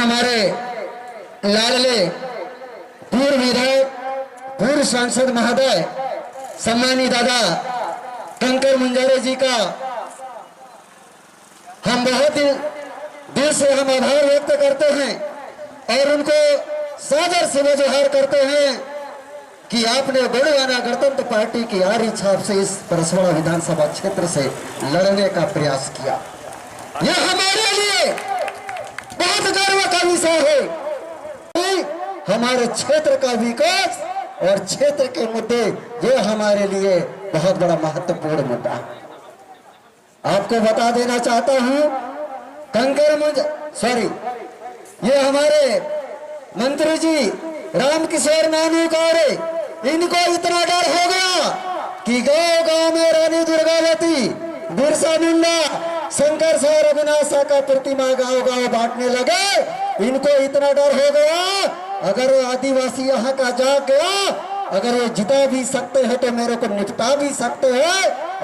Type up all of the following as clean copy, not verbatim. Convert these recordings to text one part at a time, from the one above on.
हमारे लाडले पूर्व विधायक, पूर्व सांसद महोदय, सम्मानी दादा कंकर मुंजारे जी का हम बहुत दिल से हम आभार व्यक्त करते हैं और उनको सादर से जोहार करते हैं कि आपने गोंडवाना गणतंत्र पार्टी की आरी छाप से इस परसवाड़ा विधानसभा क्षेत्र से लड़ने का प्रयास किया। यह हमारे लिए बहुत गर्व का विषय है। हमारे क्षेत्र का विकास और क्षेत्र के मुद्दे ये हमारे लिए बहुत बड़ा महत्वपूर्ण मुद्दा है। आपको बता देना चाहता हूं, ये हमारे मंत्री जी रामकिशोर नानू गौरे, इनको इतना डर हो गया कि गांव गांव में रानी दुर्गावती, बिरसा मुंडा, शंकर साह रघुनाथ का प्रतिमा गांव गांव बांटने लगे। इनको इतना डर हो गया, अगर आदिवासी यहाँ का जाग गया, अगर ये जिता भी सकते हैं तो मेरे को निपटा भी सकते हैं,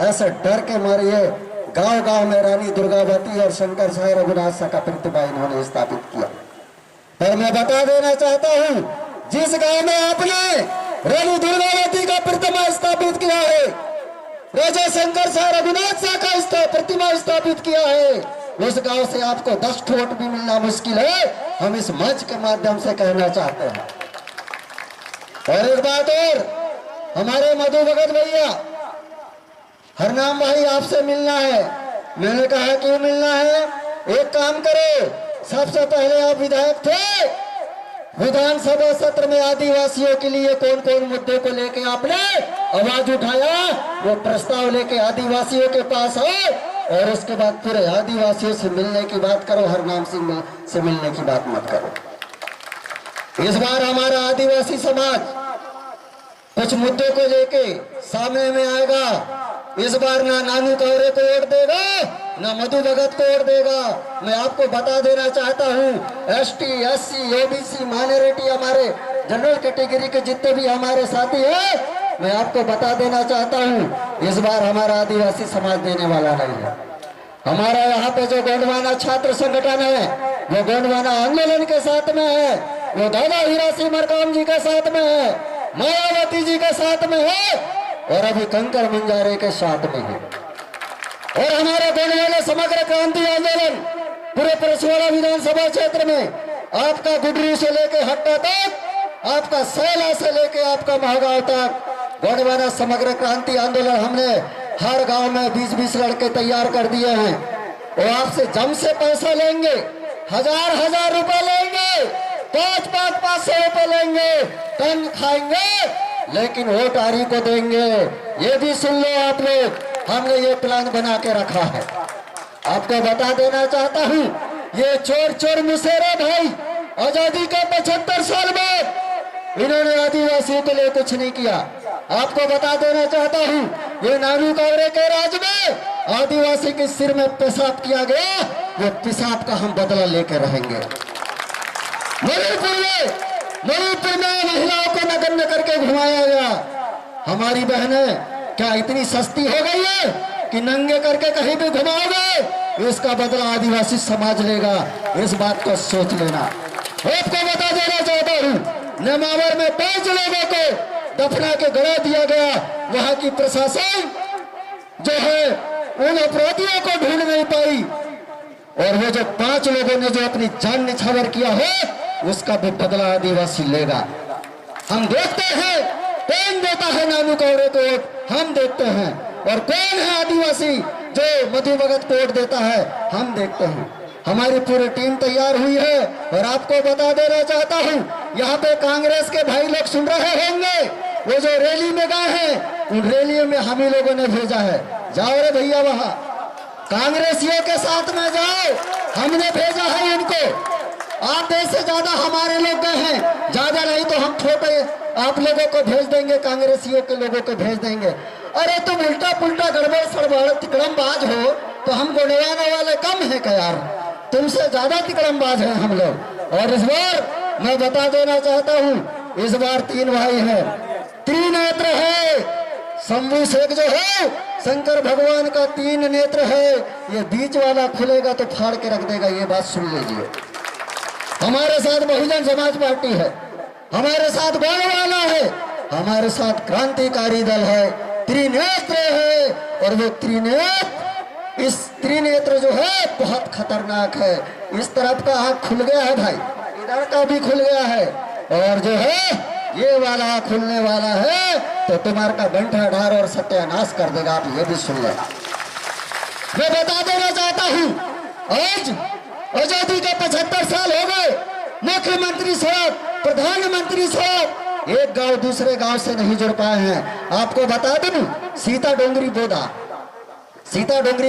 ऐसे डर के मारे गांव गांव में रानी दुर्गावती और शंकर साह रघुनाथ का प्रतिमा इन्होंने स्थापित किया। पर मैं बता देना चाहता हूं, जिस गांव में आपने रानी दुर्गावती का प्रतिमा स्थापित किया है, राजा शंकर साह रघुनाथ का प्रतिमा स्थापित किया है, उस गांव से आपको 10 वोट भी मिलना मुश्किल है। हम इस मंच के माध्यम से कहना चाहते हैं। और एक बात और, हमारे मधु भगत भैया, हरनाम भाई आपसे मिलना है। मैंने कहा क्यों मिलना है? एक काम करो, सबसे पहले आप विधायक थे, विधानसभा सत्र में आदिवासियों के लिए कौन कौन मुद्दे को लेके आपने आवाज उठाया, वो प्रस्ताव लेके आदिवासियों के पास आओ और उसके बाद पूरे आदिवासियों से मिलने की बात करो, हरनाम सिंह से मिलने की बात मत करो। इस बार हमारा आदिवासी समाज कुछ मुद्दों को लेके सामने में आएगा। इस बार ना नानू गौरे को वोट देगा, ना मधु भगत को वोट देगा। मैं आपको बता देना चाहता हूँ, एसटी, एससी, ओबीसी, माइनॉरिटी, हमारे जनरल कैटेगरी के जितने भी हमारे साथी हैं, मैं आपको बता देना चाहता हूँ, इस बार हमारा आदिवासी समाज देने वाला नहीं है। हमारा यहाँ पे जो गोंडवाना छात्र संगठन है, वो गोंडवाना आंदोलन के साथ में है, वो दादा हीरा सिंह मरकाम जी के साथ में है, मायावती जी के साथ में है और अभी कंकर मुंजारे के साथ में है। और हमारे गोंडवाना समग्र क्रांति आंदोलन पूरे परसवाड़ा विधानसभा क्षेत्र में, आपका गुडरू से लेके हट्टा तक, आपका सैला से लेके आपका महागांव तक, गोंडवाना समग्र क्रांति आंदोलन हमने हर गांव में 20-20 लड़के तैयार कर दिए हैं। वो आपसे जम से पैसा लेंगे, हजार रुपए लेंगे, 500 रुपए लेंगे, टन खाएंगे, लेकिन वोट आरी को देंगे। ये भी सुन लो आप लोग, हमने ये प्लान बना के रखा है। आपको बता देना चाहता हूँ, ये चोर मुसेरा भाई आजादी के 75 साल बाद इन्होंने आदिवासियों के लिए कुछ नहीं किया। आपको बता देना चाहता हूँ, ये नानू गौरे के राज में आदिवासी के सिर में पेशाब किया गया, वो पेशाब का हम बदला लेकर रहेंगे। मणिपुर में महिलाओं को नग्न करके घुमाया गया। हमारी बहनें क्या इतनी सस्ती हो गई है कि नंगे करके कहीं भी घुमाओगे, इसका बदला आदिवासी समाज लेगा। इस बात को सोच लेना। आपको बता देना चाहता हूँ, नेमावर में 5 लोगों को दफना के गड़ा दिया गया। वहां की प्रशासन जो है उन अपराधियों को ढूंढ नहीं पाई, और वो जो 5 लोगों ने जो अपनी जान निछावर किया है, उसका भी बदला आदिवासी लेगा। हम देखते हैं कौन देता है नानू गौरे को वोट, हम देखते हैं, और कौन है आदिवासी जो मधु भगत को वोट देता है, हम देखते हैं। हमारी पूरी टीम तैयार हुई है। और आपको बता देना चाहता हूँ, यहाँ पे कांग्रेस के भाई लोग सुन रहे होंगे, वो जो रैली में गए हैं, उन रैलियों में हम ही लोगों ने भेजा है। जाओ रे भैया, वहां कांग्रेसियों के साथ में जाओ, हमने भेजा है इनको। आधे से ज्यादा हमारे लोग गए हैं, ज्यादा नहीं तो हम छोटे आप लोगों को भेज देंगे, कांग्रेसियों के लोगों को भेज देंगे। अरे तुम उल्टा पुल्टा गड़बड़ सड़बड़ तिकड़मबाज हो, तो हम गोंडवाना वाले कम है क्या यार? तुमसे ज्यादा तिकड़मबाज हैं हम लोग। और इस बार मैं बता देना चाहता हूँ, इस बार 3 भाई हैं, त्रिनेत्र है। शंभू शेख जो है, शंकर भगवान का 3 नेत्र है। ये बीच वाला खुलेगा तो फाड़ के रख देगा, ये बात सुन लीजिए। हमारे साथ बहुजन समाज पार्टी है, हमारे साथ गोंडवाना है, हमारे साथ क्रांतिकारी दल है, त्रिनेत्र है। और वो त्रिनेत्र, इस त्रिनेत्र जो है बहुत खतरनाक है। इस तरफ का आँख खुल गया है भाई, इधर का भी खुल गया है, और जो है ये वाला खुलने वाला है तो तुम्हारा का घंटा ढार और सत्यानाश कर देगा। आप ये भी सुन ले। मैं बता देना चाहता हूँ, आज आजादी के 75 साल हो गए। मुख्यमंत्री साहब, प्रधानमंत्री साहब एक गांव दूसरे गांव से नहीं जुड़ पाए हैं। आपको बता दूं, सीता डोंगरी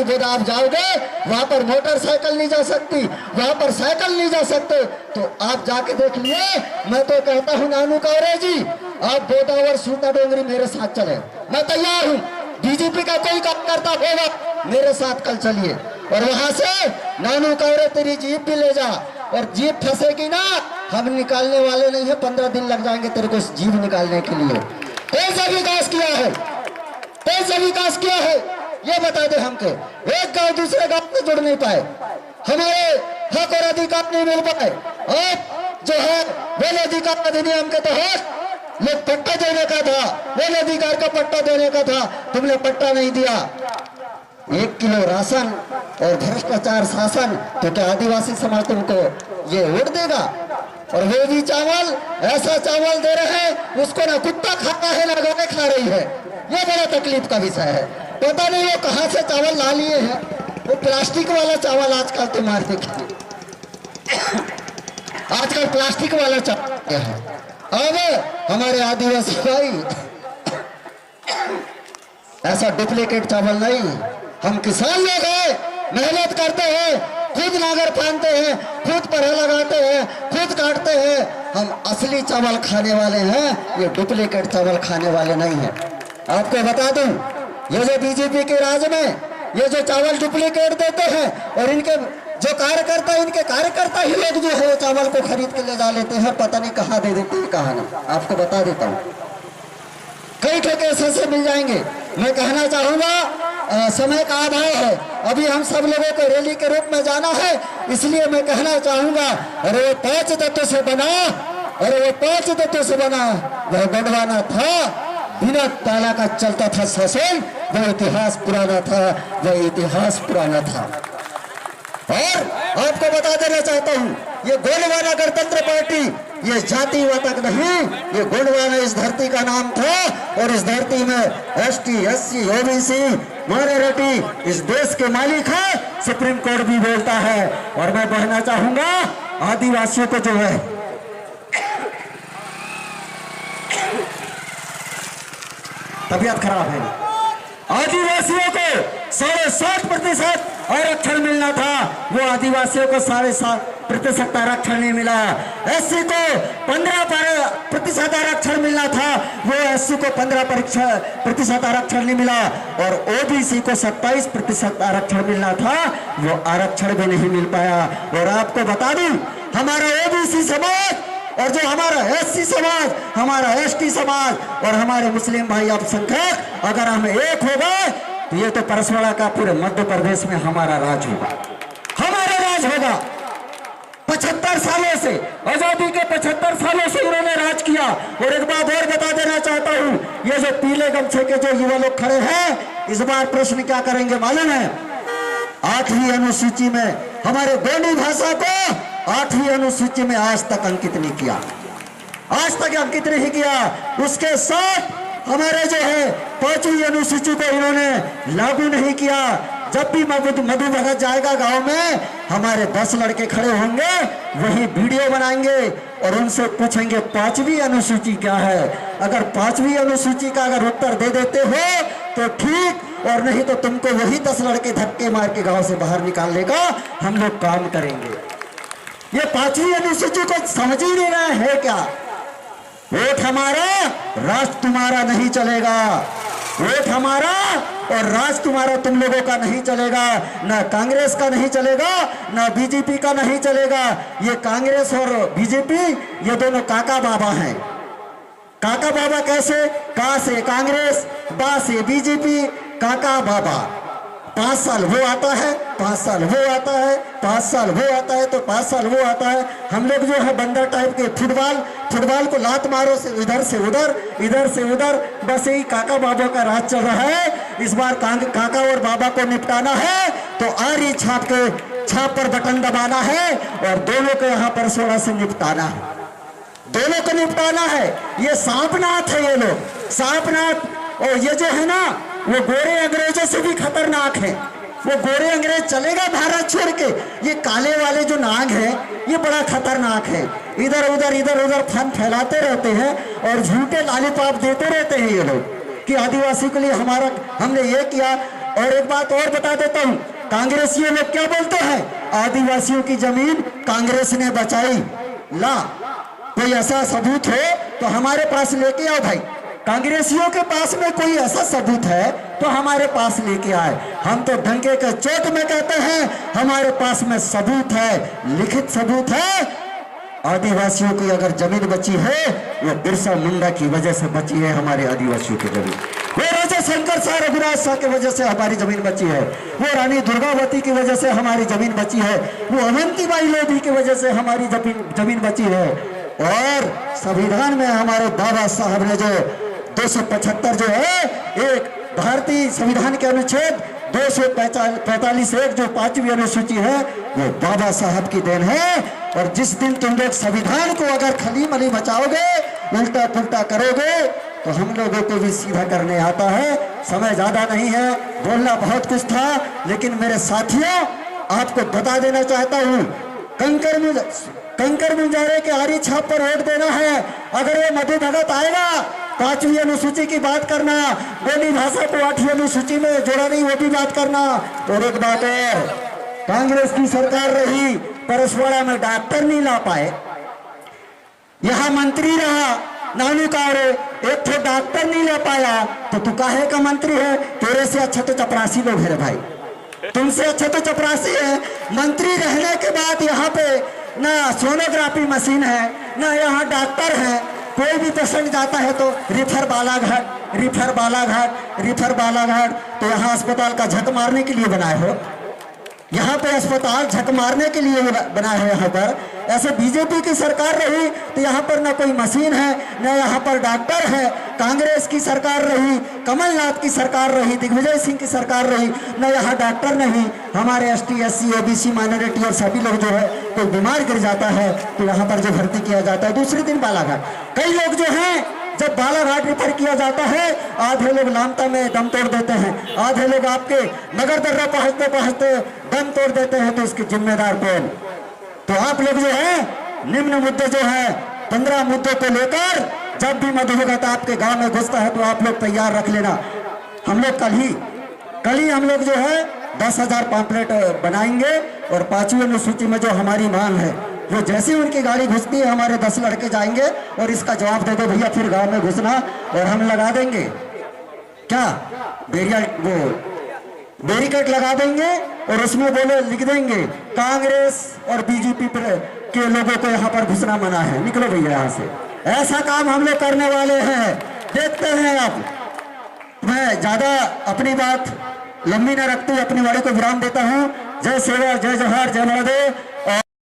बोदा आप जाओगे, वहां पर मोटरसाइकिल नहीं जा सकती, वहां पर साइकिल नहीं जा सकते। तो आप जाके देख लिए। मैं तो कहता हूं नानू कौरे जी, आप बोदा और सीता डोंगरी मेरे साथ चले, मैं तैयार हूं। बीजेपी का कोई कार्यकर्ता होगा मेरे साथ कल चलिए, और वहां से नानू कौरे तेरी जीप भी ले जा, और जीप फंसेगी ना, हम निकालने वाले नहीं है। 15 दिन लग जाएंगे तेरे को जीप निकालने के लिए। तेज विकास किया है, तेज विकास किया है, ये बता दे हमको। एक गांव दूसरे गांव से जुड़ नहीं पाए, हमारे हक और अधिकार नहीं मिल पाए। अब जो है वेल अधिकार अधिनियम के तहत लोग पट्टा देने का था, वेल अधिकार का पट्टा देने का था, तुमने पट्टा नहीं दिया। 1 किलो राशन और भ्रष्टाचार शासन, तो क्या आदिवासी समाज तुमको ये वोट देगा? और वो भी चावल, ऐसा चावल दे रहे हैं उसको ना कुत्ता खाता है ना गाय खा रही है। ये बड़ा तकलीफ का विषय है। पता नहीं वो कहां से चावल ला लिए हैं, वो प्लास्टिक वाला चावल आजकल तुम्हारे आजकल प्लास्टिक वाला चावल है। अब हमारे आदिवासी भाई ऐसा डुप्लीकेट चावल नहीं। हम किसान लोग हैं, मेहनत करते हैं, खुद नागर फानते हैं, खुद पढ़े लगाते हैं, खुद काटते हैं। हम असली चावल खाने वाले हैं, ये डुप्लीकेट चावल खाने वाले नहीं हैं। आपको बता दूं, ये जो बीजेपी के राज में ये जो चावल डुप्लीकेट देते हैं, और इनके जो कार्यकर्ता, इनके कार्यकर्ता ही लोग जो है चावल को खरीद के ले जा लेते हैं, पता नहीं कहाँ दे देते हैं कहाँ नहीं। आपको बता देता हूँ, कई ठोके ऐसे मिल जाएंगे। मैं कहना चाहूंगा समय का अभाव है, अभी हम सब लोगों को रैली के रूप में जाना है, इसलिए मैं कहना चाहूंगा, अरे वो 5 तत्वों से बना, अरे वो 5 तत्वों से बना वह गोंडवाना था, बिना ताला का चलता था शासन, वह इतिहास पुराना था, वह इतिहास पुराना था। और आपको बता देना चाहता हूँ, ये गोंडवाना गणतंत्र पार्टी ये जातिवाद नहीं, ये गोंडवाना इस धरती का नाम था, और इस धरती में ST SC OBC माइनॉरिटी इस देश के मालिक है, सुप्रीम कोर्ट भी बोलता है। और मैं कहना चाहूंगा आदिवासियों को जो है तबीयत खराब है, आदिवासियों को 7.5% आरक्षण मिलना था, वो आदिवासियों को 7.5% आरक्षण नहीं मिला। SC को 15% आरक्षण मिलना था, वो SC को 15% आरक्षण नहीं मिला। और OBC को 27% आरक्षण मिलना था, वो आरक्षण भी नहीं मिल पाया। और आपको बता दूं, हमारा OBC समाज और जो हमारा SC समाज, हमारा ST समाज और हमारे मुस्लिम भाई अल्पसंख्यक, अगर हम एक हो गए तो ये तो परसवाड़ा का पूरे मध्य प्रदेश में हमारा राज होगा, हमारा राज होगा। 75 सालों से, आजादी के 75 सालों से उन्होंने राज किया। और एक बात और बता देना चाहता हूँ, ये जो पीले गमछे के जो युवा लोग खड़े हैं, इस बार प्रश्न क्या करेंगे मालूम है? 8वीं अनुसूची में हमारे गोंडी भाषा को 8वीं अनुसूची में आज तक अंकित नहीं किया, आज तक अंकित नहीं किया। उसके साथ हमारे जो है 5वीं अनुसूची को इन्होंने लागू नहीं किया। जब भी मधु भगत जाएगा गांव में, हमारे 10 लड़के खड़े होंगे, वही वीडियो बनाएंगे और उनसे पूछेंगे 5वीं अनुसूची क्या है। अगर 5वीं अनुसूची का अगर उत्तर दे देते हो तो ठीक, और नहीं तो तुमको वही 10 लड़के धक्के मार के गांव से बाहर निकालने का हम लोग काम करेंगे। ये 5वीं अनुसूची को समझ ही नहीं रहा है क्या? वोट हमारा, राज तुम्हारा नहीं चलेगा। वोट हमारा और राज तुम्हारा, तुम लोगों का नहीं चलेगा। ना कांग्रेस का नहीं चलेगा, ना बीजेपी का नहीं चलेगा। ये कांग्रेस और बीजेपी ये दोनों काका बाबा हैं। काका बाबा कैसे? का से कांग्रेस, बा से बीजेपी, काका बाबा। 5 साल वो आता है, 5 साल वो आता है, 5 साल वो आता है, तो 5 साल वो आता है। हम लोग जो है बंदर टाइप के फुटबॉल को लात मारो से इधर से उधर, इधर से उधर, बस यही काका बाबा का राज चल रहा है। इस बार काका और बाबा को निपटाना है तो आरी छाप पर बटन दबाना है और दोनों को यहाँ पर 16 से निपटाना है, दोनों को निपटाना है। ये सांपनाथ है, ये लोग सांपनाथ। और ये जो है ना वो गोरे अंग्रेजों से भी खतरनाक है। वो गोरे अंग्रेज चलेगा भारत छोड़ के, ये काले वाले जो नाग हैं ये बड़ा खतरनाक है। इधर उधर फन फैलाते रहते हैं और झूठे लॉलीपॉप देते रहते हैं ये लोग कि आदिवासी के लिए हमने ये किया। और एक बात और बता देता हूँ, कांग्रेसियों लोग क्या बोलते हैं, आदिवासियों की जमीन कांग्रेस ने बचाई। ला कोई ऐसा सबूत हो तो हमारे पास लेके आओ भाई। कांग्रेसियों के पास में कोई ऐसा सबूत है तो हमारे पास लेके आए। हम तो डंके के चोट में कहते हैं हमारे पास में सबूत है, लिखित सबूत है। आदिवासियों की अगर जमीन बची है वो बिरसा मुंडा की वजह से बची है। हमारे आदिवासियों की जमीन वो राजा शंकर शाह रघुराज शाह की वजह से हमारी जमीन बची है, वो रानी दुर्गावती की वजह से हमारी जमीन बची है, वो अवंतीबाई लोधी की वजह से हमारी जमीन बची है। और संविधान में हमारे बाबा साहब ने जो 275 जो है, एक भारतीय संविधान के अनुच्छेद 245(1) जो 5वीं अनुसूची है वो बाबा साहब की देन है। और जिस दिन तुम लोग संविधान को अगर खली मली बचाओगे, उल्टा पुल्टा करोगे तो हम लोगों को भी सीधा करने आता है। समय ज्यादा नहीं है, बोलना बहुत कुछ था, लेकिन मेरे साथियों आपको बता देना चाहता हूँ, कंकर मुंजारे के आरी छाप पर वोट देना है। अगर ये मधु भगत आएगा 5वीं अनुसूची की बात करना, बोली भाषा को 8वीं अनुसूची में जोड़ा नहीं वो भी बात करना। और एक बात है, कांग्रेस की सरकार रही, परसवाड़ा में डॉक्टर नहीं ला पाए, यहाँ मंत्री रहा नानू कावरे, एक तो डॉक्टर नहीं ले पाया, तो तू काहे का मंत्री है? तेरे से अच्छा तो चपरासी लोग है भाई, तुमसे अच्छा तो चपरासी है। मंत्री रहने के बाद यहाँ पे ना सोनोग्राफी मशीन है, ना यहाँ डॉक्टर है। कोई भी पेशेंट जाता है तो रिफर बालाघाट। तो यहाँ अस्पताल का झक मारने के लिए बनाए हो, यहाँ पे अस्पताल झक मारने के लिए बना है। यहाँ पर ऐसे बीजेपी की सरकार रही तो यहाँ पर ना कोई मशीन है, ना यहाँ पर डॉक्टर है। कांग्रेस की सरकार रही, कमलनाथ की सरकार रही, दिग्विजय सिंह की सरकार रही, ना यहाँ डॉक्टर नहीं। हमारे ST SC OBC माइनॉरिटी और सभी लोग जो है कोई बीमार गिर जाता है तो यहाँ पर जो भर्ती किया जाता है दूसरे दिन बालाघाट। कई लोग जो है जब बालाघाट रेफर किया जाता है, आधे लोग लामता में दम तोड़ देते हैं, आधे लोग आपके नगर दर्रा पहुंचते दम तोड़ देते हैं। तो इसके जिम्मेदार कौन? तो आप लोग जो है निम्न मुद्दे जो है 15 मुद्दों को लेकर जब भी मधु भगत आपके गांव में घुसता है तो आप लोग तैयार रख लेना। हम लोग कल ही हम लोग जो है 10,000 पम्पलेट बनाएंगे और 5वीं अनुसूची में जो हमारी मांग है वो जैसे उनकी गाड़ी घुसती है हमारे 10 लड़के जाएंगे और इसका जवाब दे दो भैया, फिर गांव में घुसना और हम लगा देंगे क्या बैरिकेड लगा देंगे और उसमें बोले लिख देंगे कांग्रेस और बीजेपी के लोगों को यहाँ पर घुसना मना है, निकलो भैया यहाँ से। ऐसा काम हम लोग करने वाले हैं, देखते हैं। अब मैं ज्यादा अपनी बात लंबी न रखते अपनी वाणी को विराम देता हूँ। जय सेवा, जय जोहार, जय महादेव।